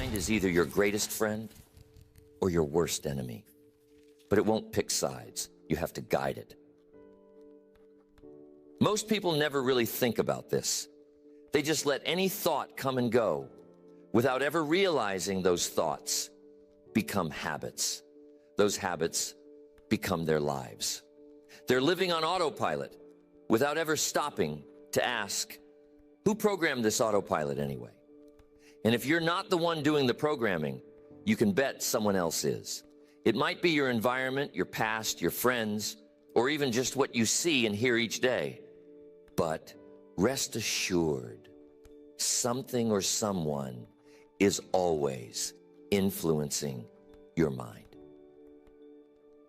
mind is either your greatest friend or your worst enemy, but it won't pick sides. You have to guide it. Most people never really think about this. They just let any thought come and go without ever realizing those thoughts become habits. Those habits become their lives. They're living on autopilot without ever stopping to ask, who programmed this autopilot anyway? And if you're not the one doing the programming, you can bet someone else is. It might be your environment, your past, your friends, or even just what you see and hear each day. But rest assured, something or someone is always influencing your mind.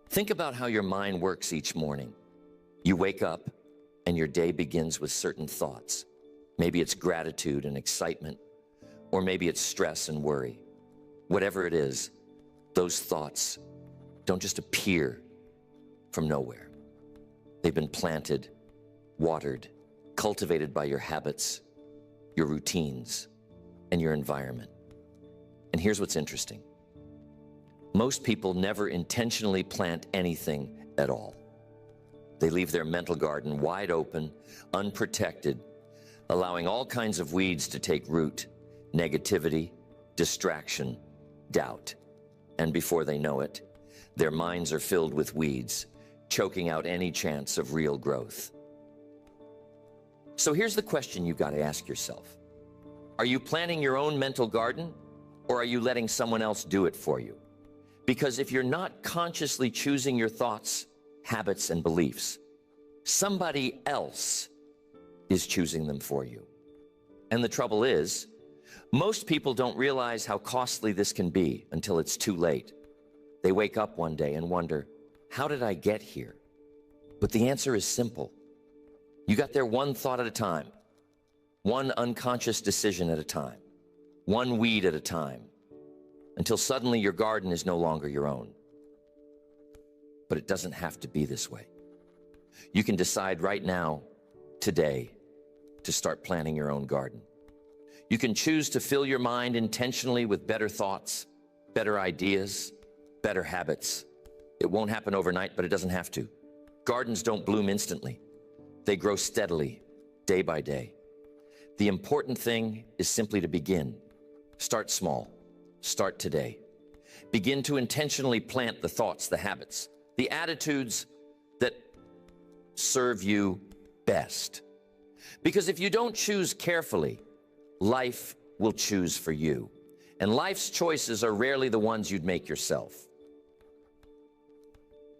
Think about how your mind works each morning. You wake up and your day begins with certain thoughts. Maybe it's gratitude and excitement, or maybe it's stress and worry. Whatever it is, those thoughts don't just appear from nowhere. They've been planted, watered, cultivated by your habits, your routines, and your environment. And here's what's interesting. Most people never intentionally plant anything at all. They leave their mental garden wide open, unprotected, allowing all kinds of weeds to take root, negativity, distraction, doubt. And before they know it, their minds are filled with weeds, choking out any chance of real growth. So here's the question you've got to ask yourself. Are you planting your own mental garden, or are you letting someone else do it for you? Because if you're not consciously choosing your thoughts, habits, and beliefs, somebody else is choosing them for you. And the trouble is, most people don't realize how costly this can be until it's too late. They wake up one day and wonder, how did I get here? But the answer is simple. You got there one thought at a time, one unconscious decision at a time, one weed at a time, until suddenly your garden is no longer your own. But it doesn't have to be this way. You can decide right now, today, to start planting your own garden. You can choose to fill your mind intentionally with better thoughts, better ideas, better habits. It won't happen overnight, but it doesn't have to. Gardens don't bloom instantly. They grow steadily, day by day. The important thing is simply to begin. Start small. Start today. Begin to intentionally plant the thoughts, the habits, the attitudes that serve you best. Because if you don't choose carefully, life will choose for you. And life's choices are rarely the ones you'd make yourself.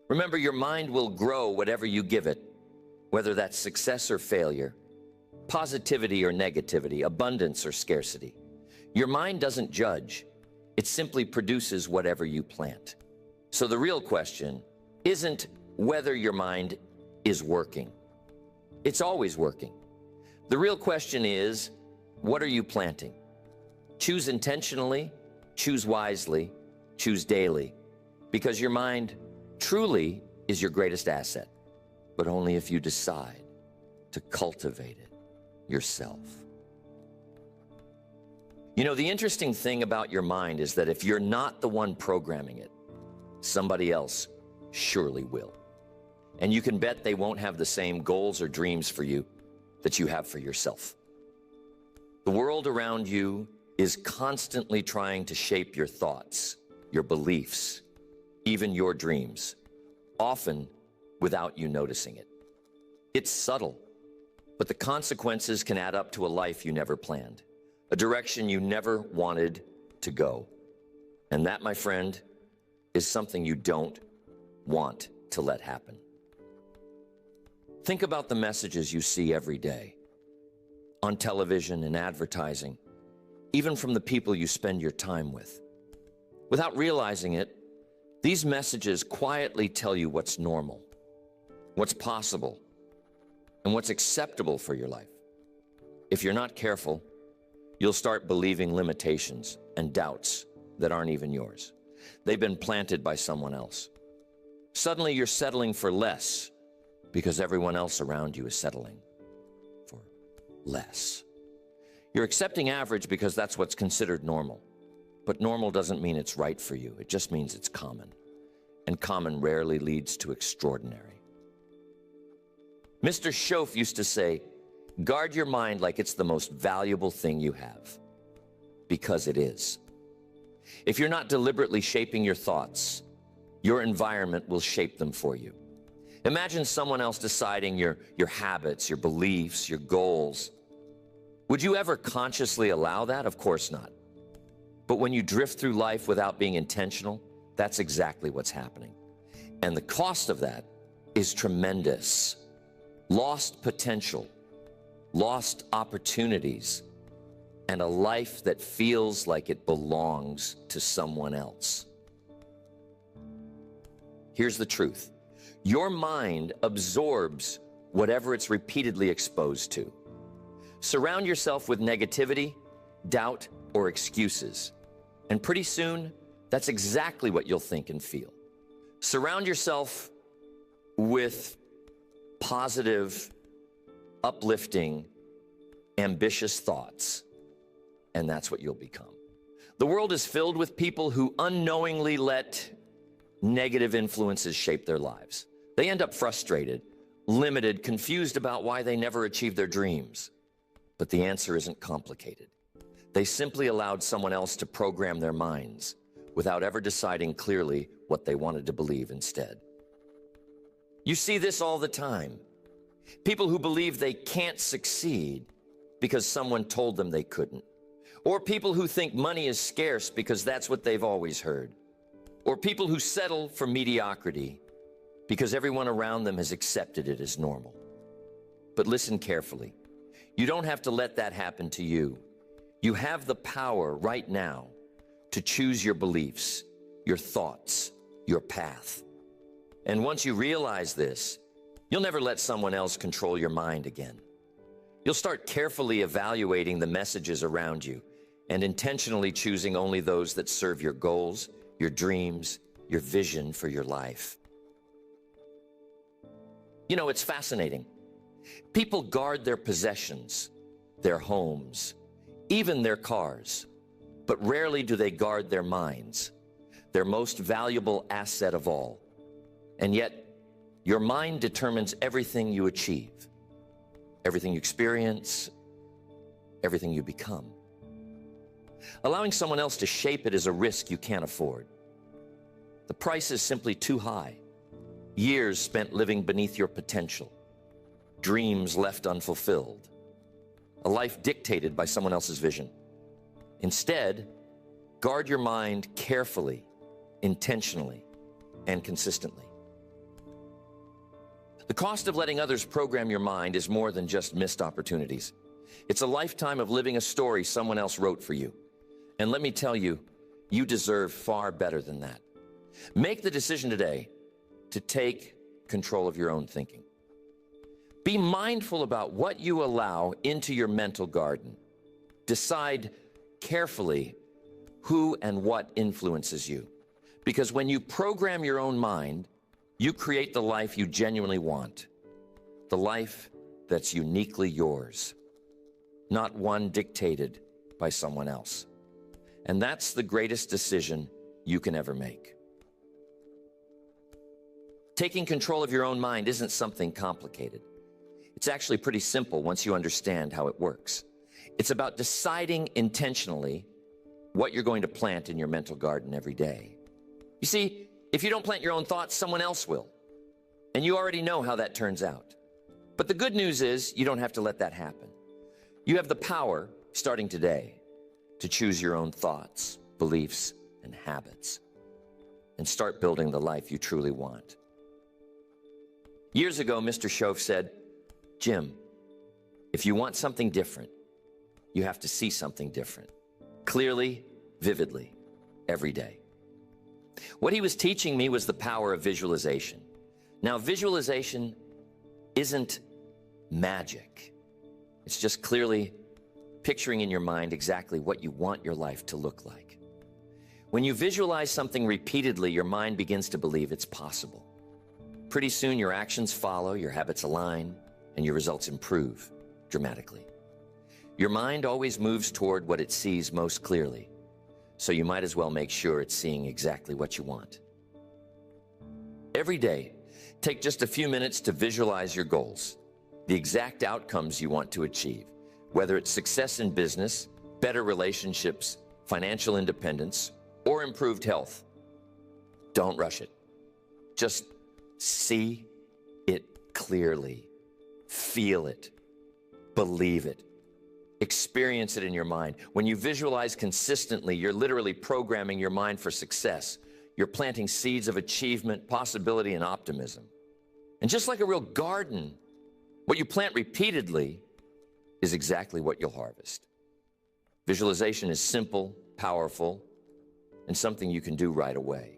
Remember, your mind will grow whatever you give it, whether that's success or failure, positivity or negativity, abundance or scarcity. Your mind doesn't judge. It simply produces whatever you plant. So the real question isn't whether your mind is working. It's always working. The real question is, what are you planting? Choose intentionally, choose wisely, choose daily, because your mind truly is your greatest asset, but only if you decide to cultivate it yourself. You know, the interesting thing about your mind is that if you're not the one programming it, somebody else surely will. And you can bet they won't have the same goals or dreams for you that you have for yourself. The world around you is constantly trying to shape your thoughts, your beliefs, even your dreams, often without you noticing it. It's subtle, but the consequences can add up to a life you never planned, a direction you never wanted to go. And that, my friend, is something you don't want to let happen. Think about the messages you see every day, on television and advertising, even from the people you spend your time with. Without realizing it, these messages quietly tell you what's normal, what's possible, and what's acceptable for your life. If you're not careful, you'll start believing limitations and doubts that aren't even yours. They've been planted by someone else. Suddenly you're settling for less because everyone else around you is settling for less. You're accepting average because that's what's considered normal. But normal doesn't mean it's right for you. It just means it's common. And common rarely leads to extraordinary. Mr. Shoaff used to say, guard your mind like it's the most valuable thing you have. Because it is. If you're not deliberately shaping your thoughts, your environment will shape them for you. Imagine someone else deciding your habits, your beliefs, your goals. Would you ever consciously allow that? Of course not. But when you drift through life without being intentional, that's exactly what's happening. And the cost of that is tremendous. Lost potential, lost opportunities, and a life that feels like it belongs to someone else. Here's the truth. Your mind absorbs whatever it's repeatedly exposed to. Surround yourself with negativity, doubt, or excuses. And pretty soon, that's exactly what you'll think and feel. Surround yourself with positive, uplifting, ambitious thoughts, and that's what you'll become. The world is filled with people who unknowingly let negative influences shape their lives. They end up frustrated, limited, confused about why they never achieved their dreams. But the answer isn't complicated. They simply allowed someone else to program their minds without ever deciding clearly what they wanted to believe instead. You see this all the time. People who believe they can't succeed because someone told them they couldn't. Or people who think money is scarce because that's what they've always heard. Or people who settle for mediocrity because everyone around them has accepted it as normal. But listen carefully. You don't have to let that happen to you. You have the power right now to choose your beliefs, your thoughts, your path. And once you realize this, you'll never let someone else control your mind again. You'll start carefully evaluating the messages around you and intentionally choosing only those that serve your goals, your dreams, your vision for your life. You know, it's fascinating. People guard their possessions, their homes, even their cars, but rarely do they guard their minds, their most valuable asset of all. And yet, your mind determines everything you achieve, everything you experience, everything you become. Allowing someone else to shape it is a risk you can't afford. The price is simply too high. Years spent living beneath your potential, dreams left unfulfilled, a life dictated by someone else's vision. Instead, guard your mind carefully, intentionally, and consistently. The cost of letting others program your mind is more than just missed opportunities. It's a lifetime of living a story someone else wrote for you. And let me tell you, you deserve far better than that. Make the decision today to take control of your own thinking. Be mindful about what you allow into your mental garden. Decide carefully who and what influences you. Because when you program your own mind, you create the life you genuinely want. The life that's uniquely yours, not one dictated by someone else. And that's the greatest decision you can ever make. Taking control of your own mind isn't something complicated. It's actually pretty simple once you understand how it works. It's about deciding intentionally what you're going to plant in your mental garden every day. You see, if you don't plant your own thoughts, someone else will. And you already know how that turns out. But the good news is you don't have to let that happen. You have the power, starting today, to choose your own thoughts, beliefs, and habits, and start building the life you truly want. Years ago, Mr. Shoaff said, Jim, if you want something different, you have to see something different, clearly, vividly, every day. What he was teaching me was the power of visualization. Now, visualization isn't magic. It's just clearly picturing in your mind exactly what you want your life to look like. When you visualize something repeatedly, your mind begins to believe it's possible. Pretty soon, your actions follow, your habits align, and your results improve dramatically. Your mind always moves toward what it sees most clearly. so you might as well make sure it's seeing exactly what you want. Every day, take just a few minutes to visualize your goals, the exact outcomes you want to achieve, whether it's success in business, better relationships, financial independence, or improved health. Don't rush it. Just see it clearly. Feel it. Believe it. Experience it in your mind. When you visualize consistently, you're literally programming your mind for success. You're planting seeds of achievement, possibility, and optimism. And just like a real garden, what you plant repeatedly is exactly what you'll harvest. Visualization is simple, powerful, and something you can do right away.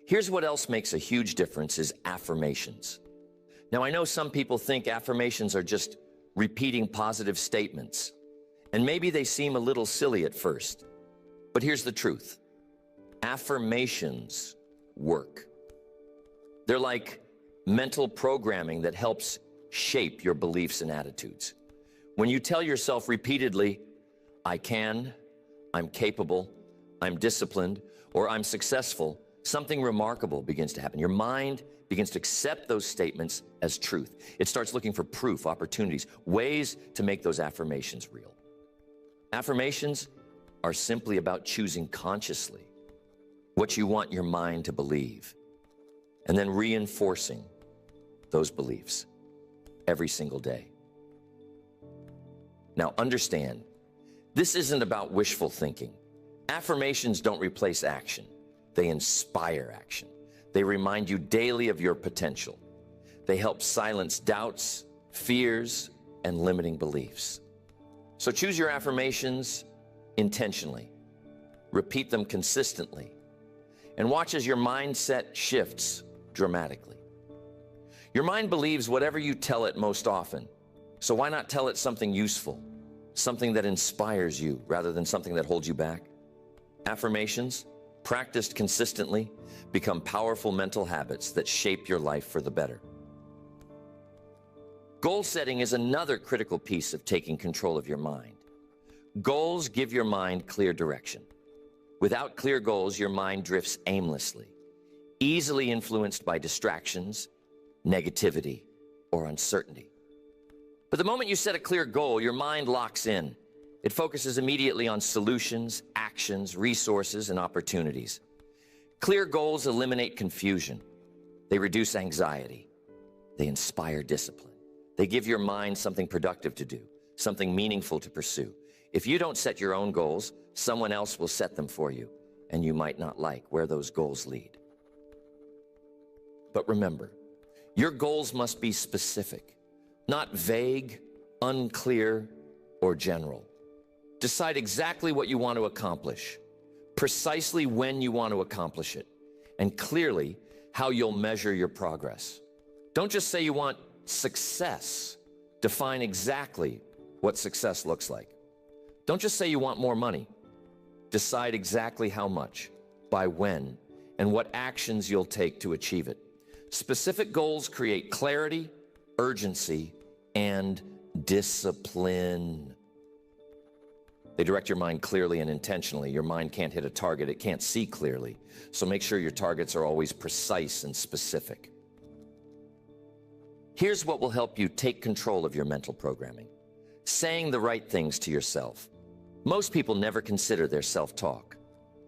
Here's what else makes a huge difference is affirmations. Now, I know some people think affirmations are just repeating positive statements, and maybe they seem a little silly at first. But here's the truth. Affirmations work. They're like mental programming that helps shape your beliefs and attitudes. When you tell yourself repeatedly, I can, I'm capable, I'm disciplined, or I'm successful, something remarkable begins to happen. Your mind begins to accept those statements as truth. It starts looking for proof, opportunities, ways to make those affirmations real. Affirmations are simply about choosing consciously what you want your mind to believe, and then reinforcing those beliefs every single day. Now understand, this isn't about wishful thinking. Affirmations don't replace action. They inspire action. They remind you daily of your potential. They help silence doubts, fears, and limiting beliefs. So choose your affirmations intentionally. Repeat them consistently. And watch as your mindset shifts dramatically. Your mind believes whatever you tell it most often. So why not tell it something useful, something that inspires you rather than something that holds you back? Affirmations, practiced consistently, become powerful mental habits that shape your life for the better. Goal setting is another critical piece of taking control of your mind. Goals give your mind clear direction. Without clear goals, your mind drifts aimlessly, easily influenced by distractions, negativity, or uncertainty. But the moment you set a clear goal, your mind locks in. It focuses immediately on solutions, actions, resources, and opportunities. Clear goals eliminate confusion. They reduce anxiety. They inspire discipline. They give your mind something productive to do, something meaningful to pursue. If you don't set your own goals, someone else will set them for you, and you might not like where those goals lead. But remember, your goals must be specific, not vague, unclear, or general. Decide exactly what you want to accomplish, precisely when you want to accomplish it, and clearly how you'll measure your progress. Don't just say you want success. Define exactly what success looks like. Don't just say you want more money. Decide exactly how much, by when, and what actions you'll take to achieve it. Specific goals create clarity, urgency, and discipline. They direct your mind clearly and intentionally. Your mind can't hit a target it can't see clearly. So make sure your targets are always precise and specific. Here's what will help you take control of your mental programming. Saying the right things to yourself. Most people never consider their self-talk,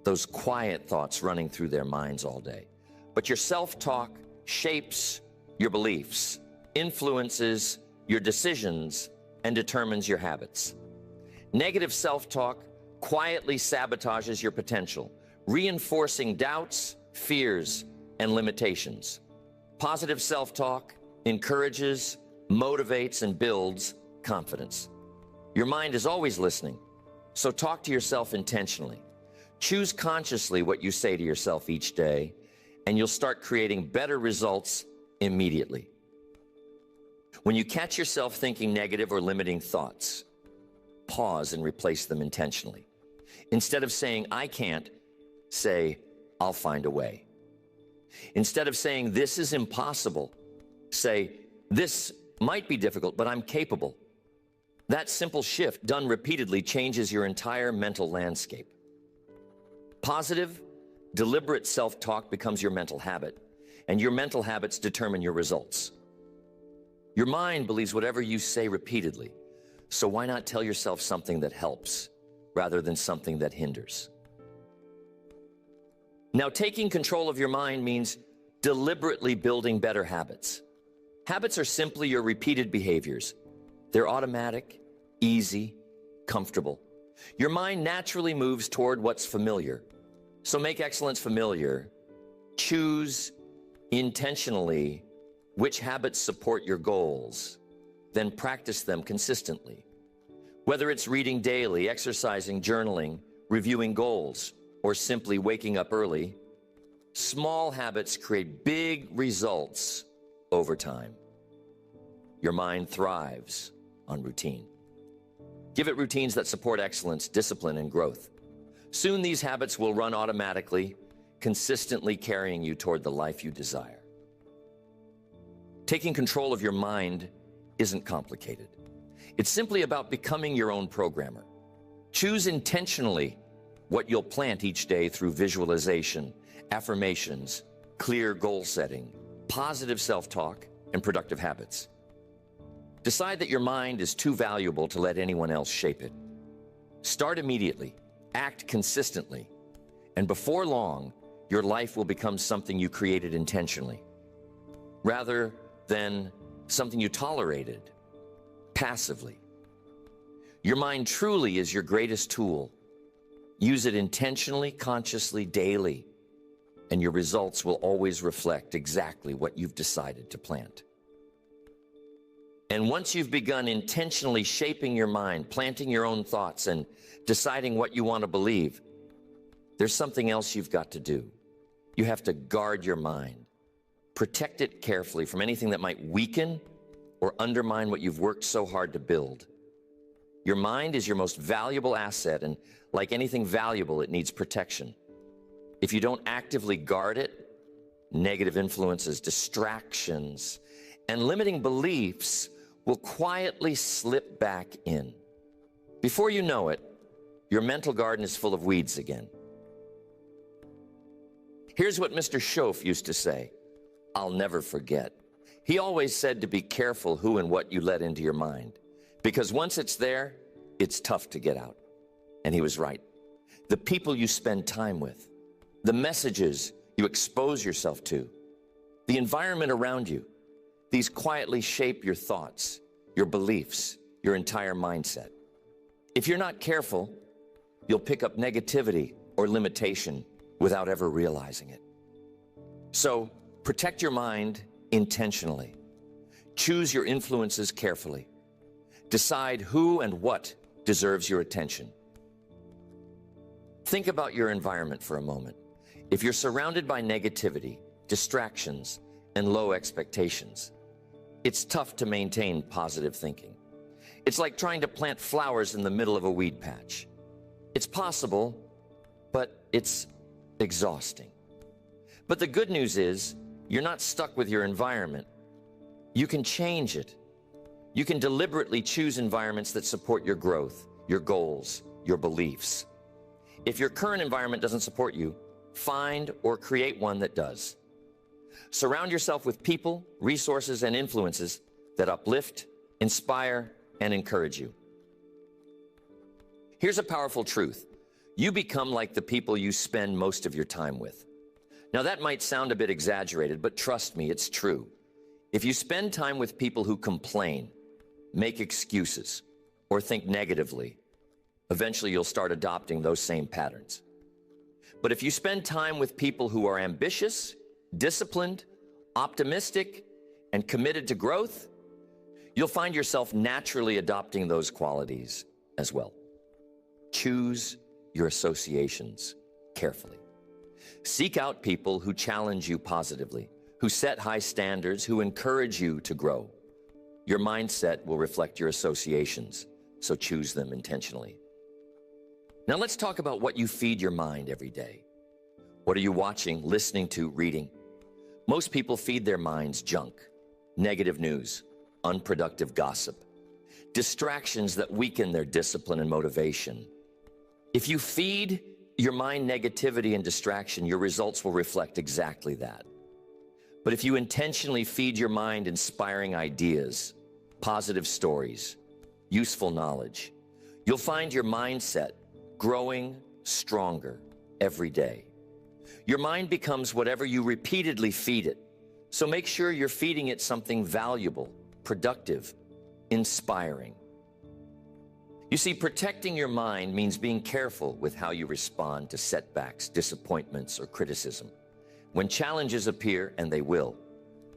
those quiet thoughts running through their minds all day. But your self-talk shapes your beliefs, influences your decisions, and determines your habits. Negative self-talk quietly sabotages your potential, reinforcing doubts, fears, and limitations. Positive self-talk encourages, motivates, and builds confidence. Your mind is always listening, so talk to yourself intentionally. Choose consciously what you say to yourself each day, and you'll start creating better results immediately. When you catch yourself thinking negative or limiting thoughts, pause and replace them intentionally. Instead of saying, I can't, say, I'll find a way. Instead of saying, this is impossible, say, this might be difficult, but I'm capable. That simple shift, done repeatedly, changes your entire mental landscape. Positive, deliberate self-talk becomes your mental habit, and your mental habits determine your results. Your mind believes whatever you say repeatedly, so why not tell yourself something that helps rather than something that hinders? Now, taking control of your mind means deliberately building better habits. Habits are simply your repeated behaviors. They're automatic, easy, comfortable. Your mind naturally moves toward what's familiar. So make excellence familiar. Choose intentionally which habits support your goals, then practice them consistently. Whether it's reading daily, exercising, journaling, reviewing goals, or simply waking up early, small habits create big results over time. Your mind thrives on routine. Give it routines that support excellence, discipline, and growth. Soon these habits will run automatically, consistently carrying you toward the life you desire. Taking control of your mind isn't complicated. It's simply about becoming your own programmer. Choose intentionally what you'll plant each day through visualization, affirmations, clear goal setting, positive self-talk, and productive habits. Decide that your mind is too valuable to let anyone else shape it. Start immediately, act consistently, and before long, your life will become something you created intentionally, rather than something you tolerated passively. Your mind truly is your greatest tool. Use it intentionally, consciously, daily, and your results will always reflect exactly what you've decided to plant. And once you've begun intentionally shaping your mind, planting your own thoughts, and deciding what you want to believe, there's something else you've got to do. You have to guard your mind. Protect it carefully from anything that might weaken or undermine what you've worked so hard to build. Your mind is your most valuable asset, and like anything valuable, it needs protection. If you don't actively guard it, negative influences, distractions, and limiting beliefs will quietly slip back in. Before you know it, your mental garden is full of weeds again. Here's what Mr. Schoaf used to say, I'll never forget. He always said to be careful who and what you let into your mind, because once it's there, it's tough to get out. And he was right. The people you spend time with, the messages you expose yourself to, the environment around you, these quietly shape your thoughts, your beliefs, your entire mindset. If you're not careful, you'll pick up negativity or limitation without ever realizing it. So protect your mind intentionally. Choose your influences carefully. Decide who and what deserves your attention. Think about your environment for a moment. If you're surrounded by negativity, distractions, and low expectations, it's tough to maintain positive thinking. It's like trying to plant flowers in the middle of a weed patch. It's possible, but it's exhausting. But the good news is, you're not stuck with your environment. You can change it. You can deliberately choose environments that support your growth, your goals, your beliefs. If your current environment doesn't support you, find or create one that does. Surround yourself with people, resources, and influences that uplift, inspire, and encourage you. Here's a powerful truth. You become like the people you spend most of your time with. Now that might sound a bit exaggerated, but trust me, it's true. If you spend time with people who complain, make excuses, or think negatively, eventually you'll start adopting those same patterns. But if you spend time with people who are ambitious, disciplined, optimistic, and committed to growth, you'll find yourself naturally adopting those qualities as well. Choose your associations carefully. Seek out people who challenge you positively, who set high standards, who encourage you to grow. Your mindset will reflect your associations, so choose them intentionally. Now let's talk about what you feed your mind every day. What are you watching, listening to, reading? Most people feed their minds junk, negative news, unproductive gossip. distractions that weaken their discipline and motivation. If you feed your mind negativity and distraction, your results will reflect exactly that. But if you intentionally feed your mind inspiring ideas, positive stories, useful knowledge, you'll find your mindset growing stronger every day. Your mind becomes whatever you repeatedly feed it. So make sure you're feeding it something valuable, productive, inspiring. You see, protecting your mind means being careful with how you respond to setbacks, disappointments, or criticism. When challenges appear, and they will,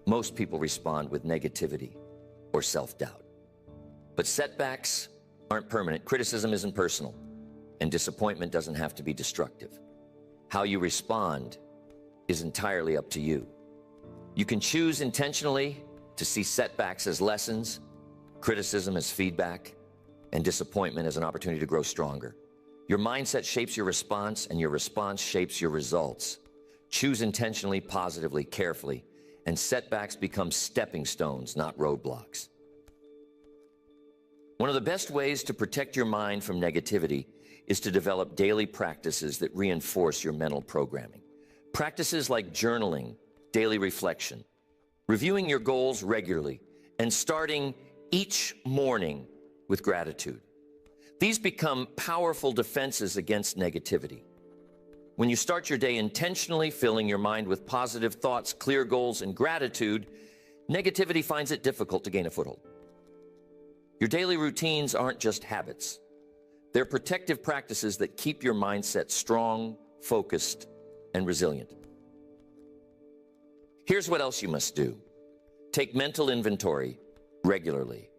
most people respond with negativity or self-doubt. But setbacks aren't permanent. Criticism isn't personal, and disappointment doesn't have to be destructive. How you respond is entirely up to you. You can choose intentionally to see setbacks as lessons, criticism as feedback, and disappointment as an opportunity to grow stronger. Your mindset shapes your response, and your response shapes your results. Choose intentionally, positively, carefully, and setbacks become stepping stones, not roadblocks. One of the best ways to protect your mind from negativity is to develop daily practices that reinforce your mental programming. Practices like journaling, daily reflection, reviewing your goals regularly, and starting each morning with gratitude. These become powerful defenses against negativity. When you start your day intentionally filling your mind with positive thoughts, clear goals, and gratitude, negativity finds it difficult to gain a foothold. Your daily routines aren't just habits. They're protective practices that keep your mindset strong, focused, and resilient. Here's what else you must do. Take mental inventory regularly.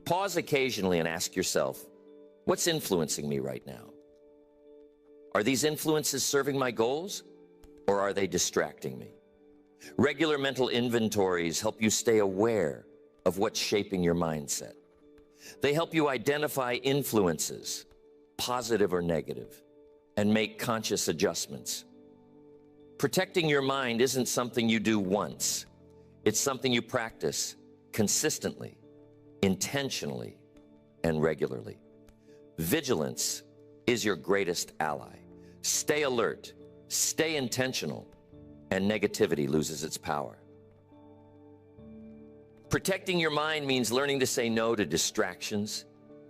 Pause occasionally and ask yourself, what's influencing me right now? Are these influences serving my goals, or are they distracting me? Regular mental inventories help you stay aware of what's shaping your mindset. They help you identify influences, positive or negative, and make conscious adjustments. Protecting your mind isn't something you do once. It's something you practice consistently, intentionally, and regularly. Vigilance is your greatest ally. Stay alert, stay intentional, and negativity loses its power. Protecting your mind means learning to say no to distractions,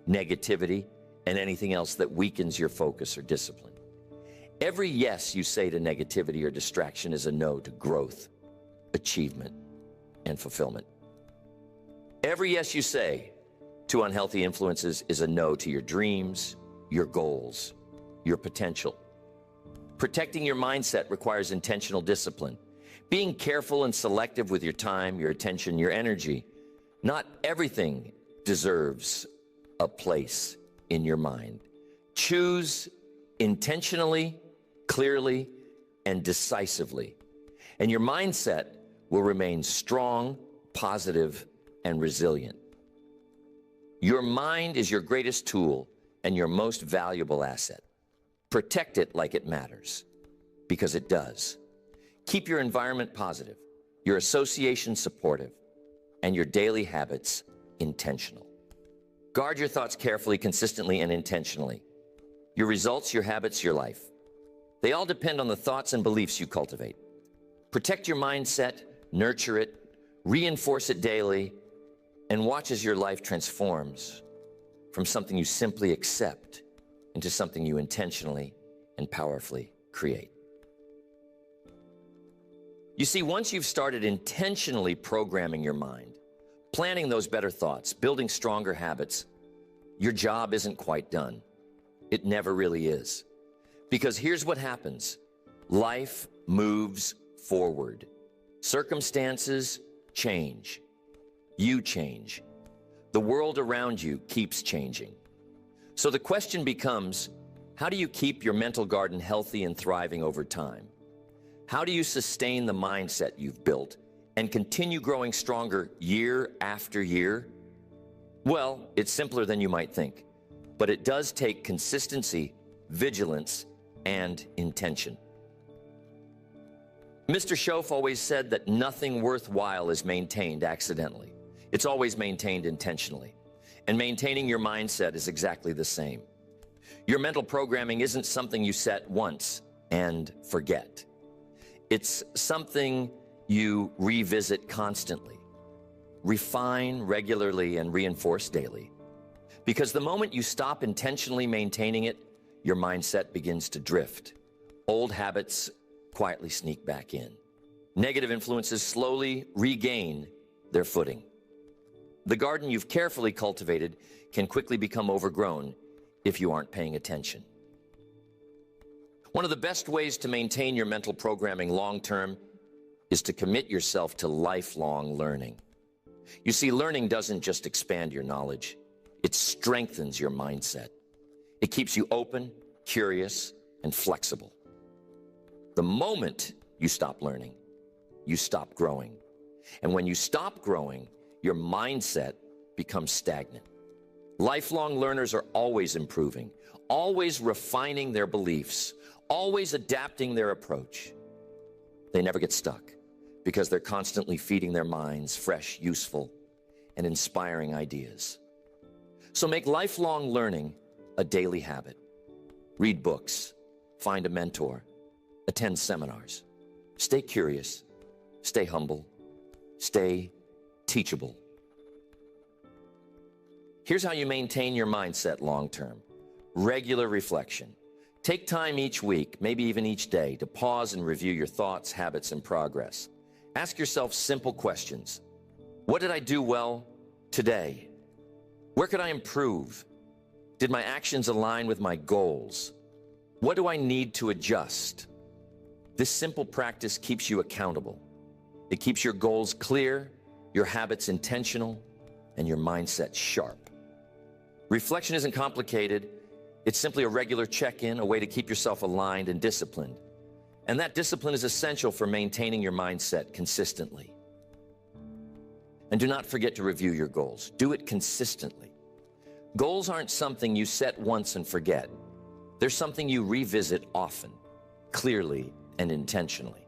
negativity, and anything else that weakens your focus or discipline. Every yes you say to negativity or distraction is a no to growth, achievement, and fulfillment. Every yes you say to unhealthy influences is a no to your dreams, your goals, your potential. Protecting your mindset requires intentional discipline. Being careful and selective with your time, your attention, your energy. Not everything deserves a place in your mind. Choose intentionally, clearly, and decisively. And your mindset will remain strong, positive, and resilient. Your mind is your greatest tool and your most valuable asset. Protect it like it matters, because it does. Keep your environment positive, your association supportive, and your daily habits intentional. Guard your thoughts carefully, consistently, and intentionally. Your results, your habits, your life. They all depend on the thoughts and beliefs you cultivate. Protect your mindset, nurture it, reinforce it daily, and watch as your life transforms from something you simply accept into something you intentionally and powerfully create. You see, once you've started intentionally programming your mind, planning those better thoughts, building stronger habits, your job isn't quite done. It never really is. Because here's what happens. Life moves forward. Circumstances change. You change. The world around you keeps changing. So the question becomes, how do you keep your mental garden healthy and thriving over time? How do you sustain the mindset you've built and continue growing stronger year after year? Well, it's simpler than you might think, but it does take consistency, vigilance, and intention. Mr. Schoaf always said that nothing worthwhile is maintained accidentally. It's always maintained intentionally. And maintaining your mindset is exactly the same. Your mental programming isn't something you set once and forget. It's something you revisit constantly, refine regularly, and reinforce daily. Because the moment you stop intentionally maintaining it, your mindset begins to drift. Old habits quietly sneak back in. Negative influences slowly regain their footing. The garden you've carefully cultivated can quickly become overgrown if you aren't paying attention. One of the best ways to maintain your mental programming long-term is to commit yourself to lifelong learning. You see, learning doesn't just expand your knowledge, it strengthens your mindset. It keeps you open, curious, and flexible. The moment you stop learning, you stop growing. And when you stop growing, your mindset becomes stagnant. Lifelong learners are always improving, always refining their beliefs, always adapting their approach. They never get stuck because they're constantly feeding their minds fresh, useful, and inspiring ideas. So make lifelong learning a daily habit. Read books, find a mentor, attend seminars. Stay curious, stay humble, stay teachable. Here's how you maintain your mindset long-term. Regular reflection. Take time each week, maybe even each day, to pause and review your thoughts, habits, and progress. Ask yourself simple questions. What did I do well today? Where could I improve? Did my actions align with my goals? What do I need to adjust? This simple practice keeps you accountable. It keeps your goals clear, your habits intentional, and your mindset sharp. Reflection isn't complicated. It's simply a regular check-in, a way to keep yourself aligned and disciplined. And that discipline is essential for maintaining your mindset consistently. And do not forget to review your goals. Do it consistently. Goals aren't something you set once and forget. They're something you revisit often, clearly, and intentionally.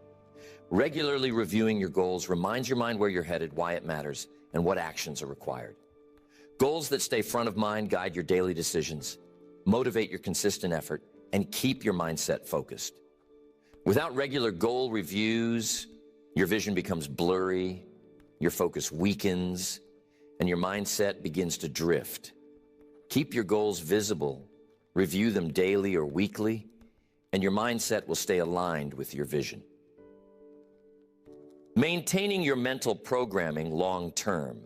Regularly reviewing your goals reminds your mind where you're headed, why it matters, and what actions are required. Goals that stay front of mind guide your daily decisions, motivate your consistent effort, and keep your mindset focused. Without regular goal reviews, your vision becomes blurry, your focus weakens, and your mindset begins to drift. Keep your goals visible, review them daily or weekly, and your mindset will stay aligned with your vision. Maintaining your mental programming long-term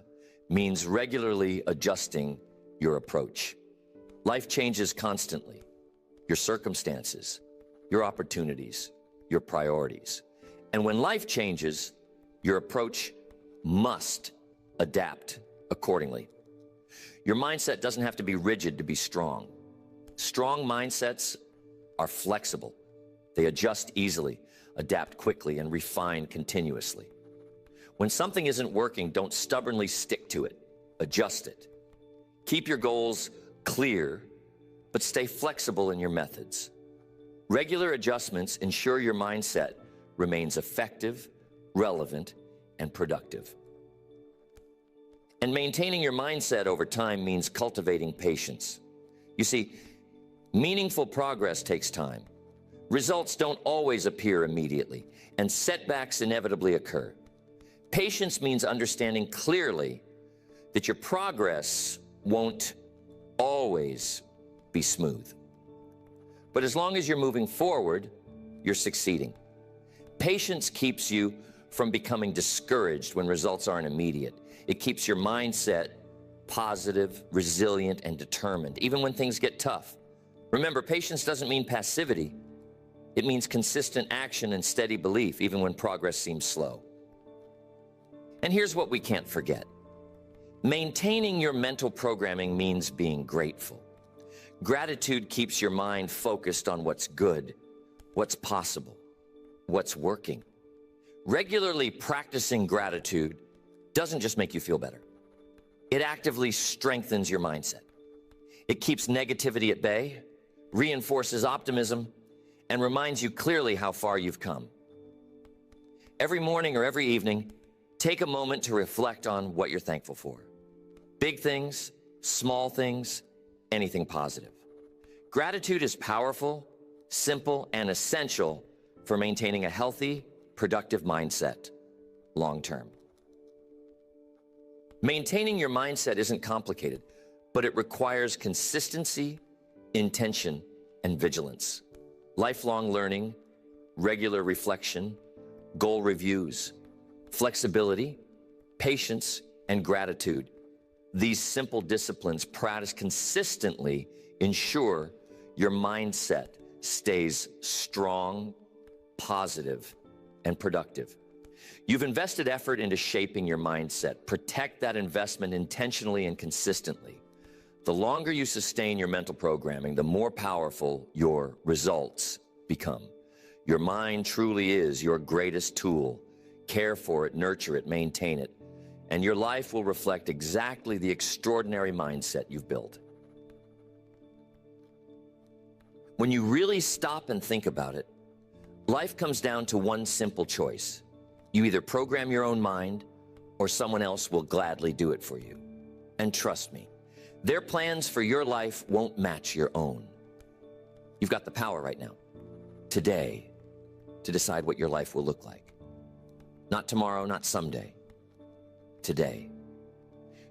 means regularly adjusting your approach. Life changes constantly. Your circumstances, your opportunities, your priorities. And when life changes, your approach must adapt accordingly. Your mindset doesn't have to be rigid to be strong. Strong mindsets are flexible. They adjust easily, adapt quickly, and refine continuously. When something isn't working, don't stubbornly stick to it. Adjust it. Keep your goals clear, but stay flexible in your methods. Regular adjustments ensure your mindset remains effective, relevant, and productive. And maintaining your mindset over time means cultivating patience. You see, meaningful progress takes time. Results don't always appear immediately, and setbacks inevitably occur. Patience means understanding clearly that your progress won't always be smooth. But as long as you're moving forward, you're succeeding. Patience keeps you from becoming discouraged when results aren't immediate. It keeps your mindset positive, resilient, and determined, even when things get tough. Remember, patience doesn't mean passivity. It means consistent action and steady belief, even when progress seems slow. And here's what we can't forget. Maintaining your mental programming means being grateful. Gratitude keeps your mind focused on what's good, what's possible, what's working. Regularly practicing gratitude doesn't just make you feel better. It actively strengthens your mindset. It keeps negativity at bay, reinforces optimism, and reminds you clearly how far you've come. Every morning or every evening, take a moment to reflect on what you're thankful for. Big things small things, anything positive. Gratitude is powerful, simple, and essential for maintaining a healthy, productive mindset long term. Maintaining your mindset isn't complicated, but it requires consistency, intention, and vigilance. Lifelong learning, regular reflection, goal reviews, flexibility, patience, and gratitude. These simple disciplines practiced consistently ensure your mindset stays strong, positive, and productive. You've invested effort into shaping your mindset. Protect that investment intentionally and consistently. The longer you sustain your mental programming, the more powerful your results become. Your mind truly is your greatest tool. Care for it, nurture it, maintain it, and your life will reflect exactly the extraordinary mindset you've built. When you really stop and think about it, life comes down to one simple choice. You either program your own mind or someone else will gladly do it for you. And trust me, their plans for your life won't match your own. You've got the power right now, today, to decide what your life will look like. Not tomorrow, not someday, today.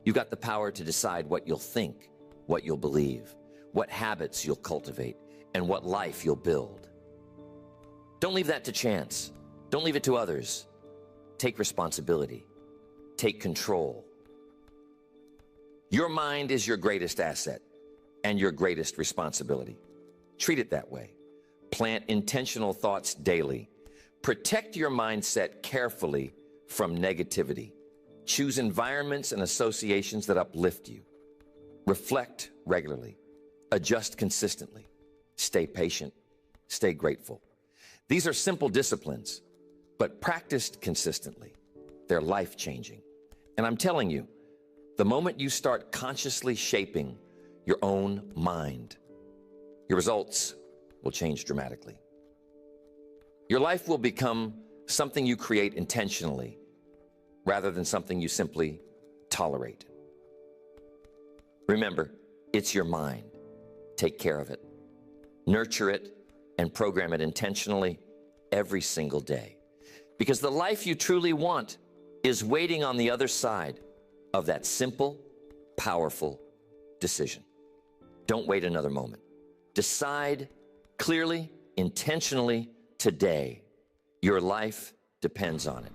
You've got the power to decide what you'll think, what you'll believe, what habits you'll cultivate, and what life you'll build. Don't leave that to chance. Don't leave it to others. Take responsibility. Take control. Your mind is your greatest asset and your greatest responsibility. Treat it that way. Plant intentional thoughts daily. Protect your mindset carefully from negativity. Choose environments and associations that uplift you. Reflect regularly. Adjust consistently. Stay patient. Stay grateful. These are simple disciplines, but practiced consistently, they're life-changing. And I'm telling you, the moment you start consciously shaping your own mind, your results will change dramatically. Your life will become something you create intentionally rather than something you simply tolerate. Remember, it's your mind. Take care of it. Nurture it and program it intentionally every single day. Because the life you truly want is waiting on the other side of that simple, powerful decision. Don't wait another moment. Decide clearly, intentionally today. Your life depends on it.